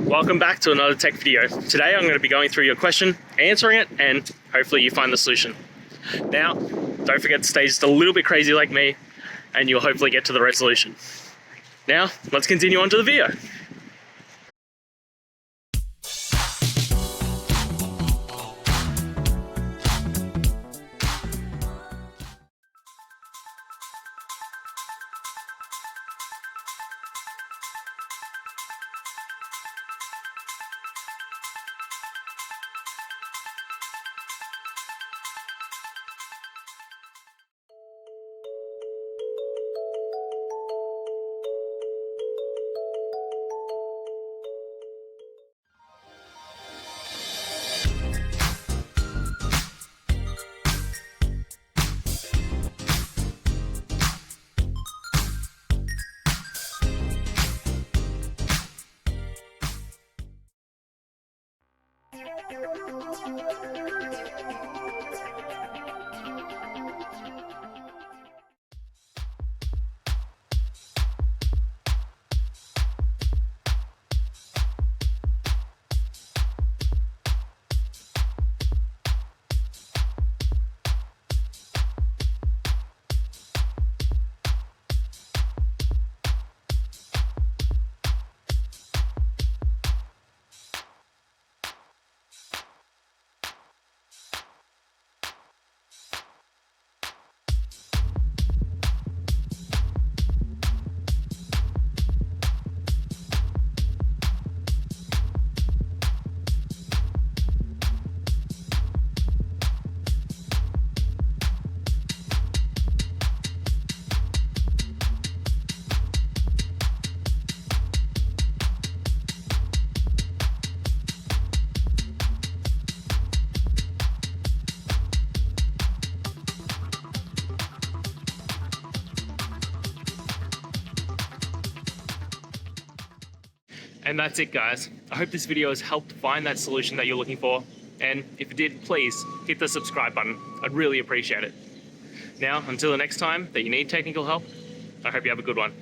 Welcome back to another tech video. Today I'm going to be going through your question, answering it, and hopefully you find the solution. Now, don't forget to stay just a little bit crazy like me, and you'll hopefully get to the resolution. Now, let's continue on to the video. And that's it, guys. I hope this video has helped find that solution that you're looking for. And if it did, please hit the subscribe button. I'd really appreciate it. Now, until the next time that you need technical help, I hope you have a good one.